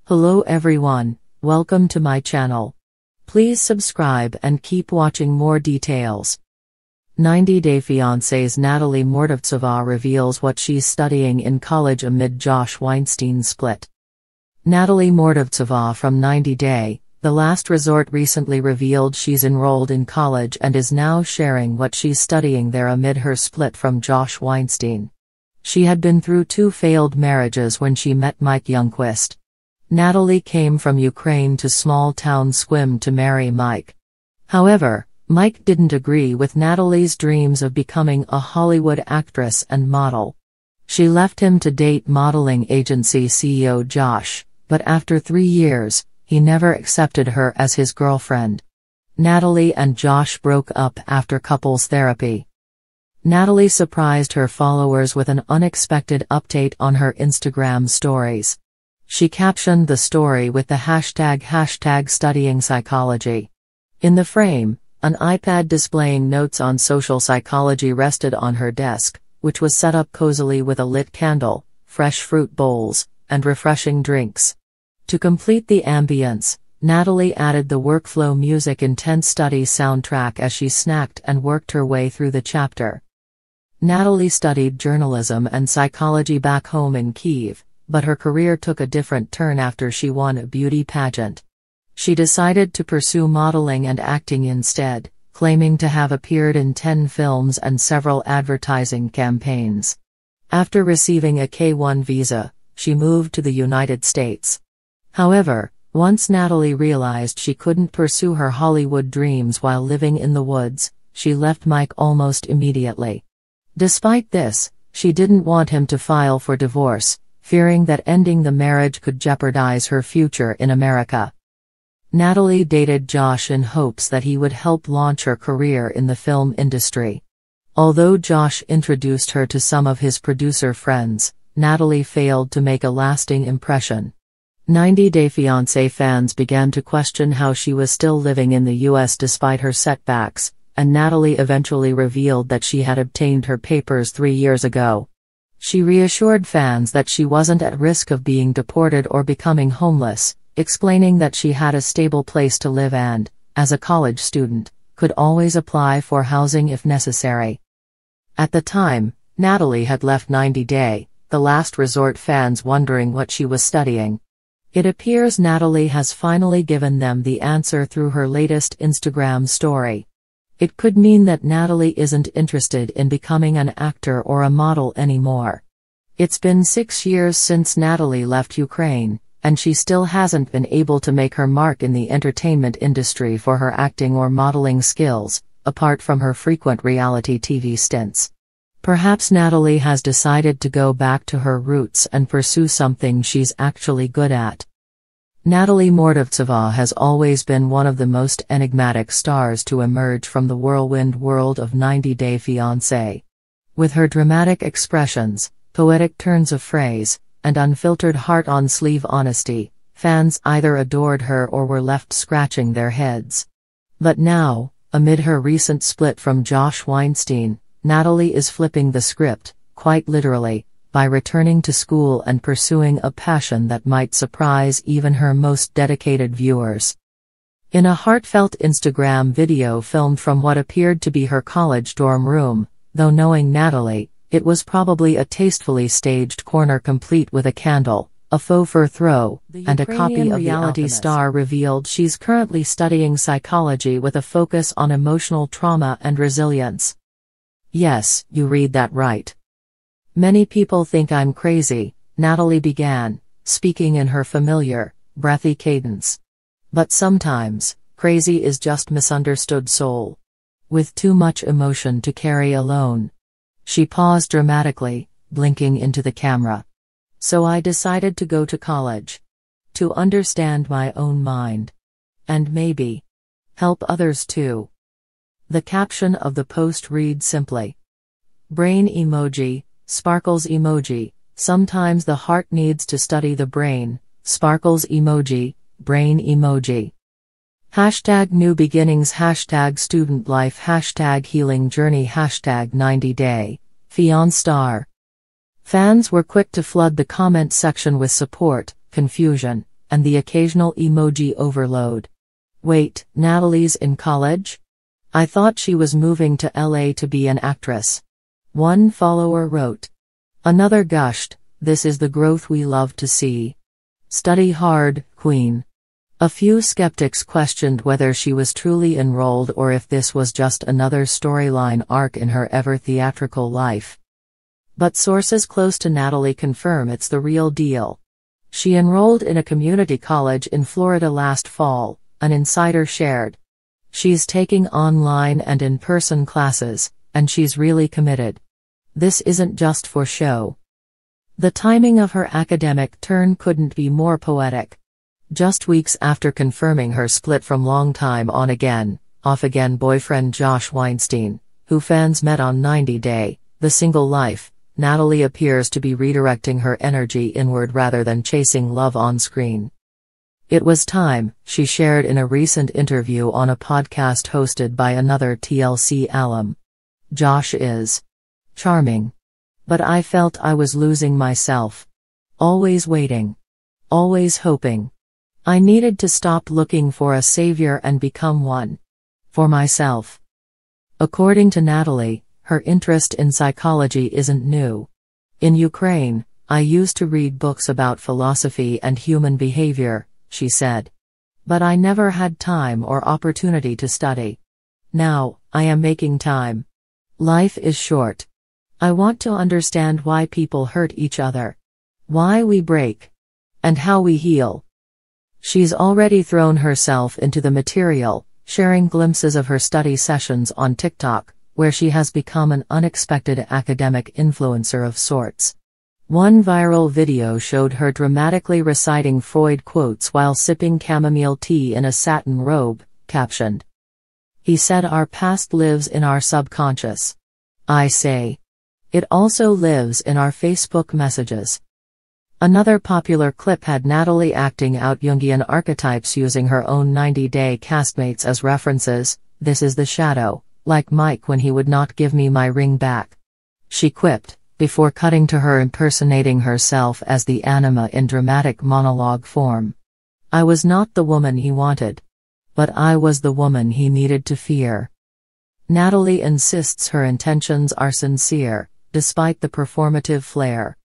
Hello everyone, welcome to my channel. Please subscribe and keep watching more details. 90 Day Fiancé's Natalie Mordovtseva reveals what she's studying in college amid Josh Weinstein split. Natalie Mordovtseva from 90 Day, The Last Resort recently revealed she's enrolled in college and is now sharing what she's studying there amid her split from Josh Weinstein. She had been through 2 failed marriages when she met Mike Youngquist. Natalie came from Ukraine to small-town Swim to marry Mike. However, Mike didn't agree with Natalie's dreams of becoming a Hollywood actress and model. She left him to date modeling agency CEO Josh, but after 3 years, he never accepted her as his girlfriend. Natalie and Josh broke up after couples therapy. Natalie surprised her followers with an unexpected update on her Instagram stories. She captioned the story with the hashtag studying psychology. In the frame, an iPad displaying notes on social psychology rested on her desk, which was set up cozily with a lit candle, fresh fruit bowls, and refreshing drinks. To complete the ambience, Natalie added the workflow music intense study soundtrack as she snacked and worked her way through the chapter. Natalie studied journalism and psychology back home in Kyiv, but her career took a different turn after she won a beauty pageant. She decided to pursue modeling and acting instead, claiming to have appeared in 10 films and several advertising campaigns. After receiving a K-1 visa, she moved to the United States. However, once Natalie realized she couldn't pursue her Hollywood dreams while living in the woods, she left Mike almost immediately. Despite this, she didn't want him to file for divorce, fearing that ending the marriage could jeopardize her future in America. Natalie dated Josh in hopes that he would help launch her career in the film industry. Although Josh introduced her to some of his producer friends, Natalie failed to make a lasting impression. 90 Day Fiancé fans began to question how she was still living in the US despite her setbacks, and Natalie eventually revealed that she had obtained her papers 3 years ago. She reassured fans that she wasn't at risk of being deported or becoming homeless, explaining that she had a stable place to live and, as a college student, could always apply for housing if necessary. At the time, Natalie had left 90 Day, The Last Resort fans wondering what she was studying. It appears Natalie has finally given them the answer through her latest Instagram story. It could mean that Natalie isn't interested in becoming an actor or a model anymore. It's been 6 years since Natalie left Ukraine, and she still hasn't been able to make her mark in the entertainment industry for her acting or modeling skills, apart from her frequent reality TV stints. Perhaps Natalie has decided to go back to her roots and pursue something she's actually good at. Natalie Mordovtseva has always been one of the most enigmatic stars to emerge from the whirlwind world of 90 Day Fiancé. With her dramatic expressions, poetic turns of phrase, and unfiltered heart-on-sleeve honesty, fans either adored her or were left scratching their heads. But now, amid her recent split from Josh Weinstein, Natalie is flipping the script, quite literally, by returning to school and pursuing a passion that might surprise even her most dedicated viewers. In a heartfelt Instagram video filmed from what appeared to be her college dorm room, though knowing Natalie, it was probably a tastefully staged corner complete with a candle, a faux fur throw, and a copy of reality star revealed she's currently studying psychology with a focus on emotional trauma and resilience. Yes, you read that right. Many people think I'm crazy, Natalie began, speaking in her familiar, breathy cadence. But sometimes, crazy is just misunderstood soul. With too much emotion to carry alone. She paused dramatically, blinking into the camera. So I decided to go to college. To understand my own mind. And maybe help others too. The caption of the post reads simply. Brain emoji, sparkles emoji, sometimes the heart needs to study the brain, sparkles emoji, brain emoji. Hashtag new beginnings, hashtag student life, hashtag healing journey, hashtag 90 Day Fiancé. Fans were quick to flood the comment section with support, confusion, and the occasional emoji overload. Wait, Natalie's in college? I thought she was moving to LA to be an actress. One follower wrote. Another gushed, this is the growth we love to see. Study hard, Queen. A few skeptics questioned whether she was truly enrolled or if this was just another storyline arc in her ever-theatrical life. But sources close to Natalie confirm it's the real deal. She enrolled in a community college in Florida last fall, an insider shared. She's taking online and in-person classes, and she's really committed. This isn't just for show. The timing of her academic turn couldn't be more poetic. Just weeks after confirming her split from longtime on-again, off-again boyfriend Josh Weinstein, who fans met on 90 Day, The Single Life, Natalie appears to be redirecting her energy inward rather than chasing love on screen. It was time, she shared in a recent interview on a podcast hosted by another TLC alum. Josh is charming. But I felt I was losing myself. Always waiting. Always hoping. I needed to stop looking for a savior and become one. For myself. According to Natalie, her interest in psychology isn't new. In Ukraine, I used to read books about philosophy and human behavior, she said. But I never had time or opportunity to study. Now, I am making time. Life is short. I want to understand why people hurt each other. Why we break. And how we heal. She's already thrown herself into the material, sharing glimpses of her study sessions on TikTok, where she has become an unexpected academic influencer of sorts. One viral video showed her dramatically reciting Freud quotes while sipping chamomile tea in a satin robe, captioned, "He said our past lives in our subconscious. I say. It also lives in our Facebook messages." Another popular clip had Natalie acting out Jungian archetypes using her own 90 Day castmates as references. "This is the shadow, like Mike when he would not give me my ring back," she quipped, before cutting to her impersonating herself as the anima in dramatic monologue form. "I was not the woman he wanted. But I was the woman he needed to fear." Natalie insists her intentions are sincere, despite the performative flair.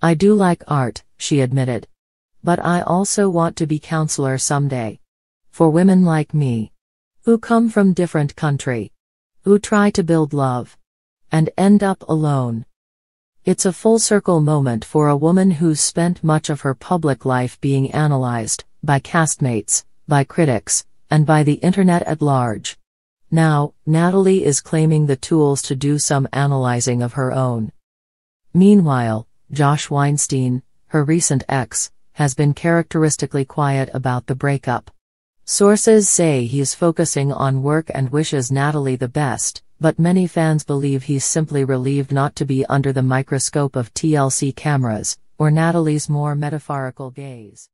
"I do like art," she admitted. "But I also want to be counselor someday. For women like me. Who come from different country. Who try to build love. And end up alone." It's a full circle moment for a woman who's spent much of her public life being analyzed, by castmates, by critics, and by the internet at large. Now, Natalie is claiming the tools to do some analyzing of her own. Meanwhile, Josh Weinstein, her recent ex, has been characteristically quiet about the breakup. Sources say he's focusing on work and wishes Natalie the best, but many fans believe he's simply relieved not to be under the microscope of TLC cameras, or Natalie's more metaphorical gaze.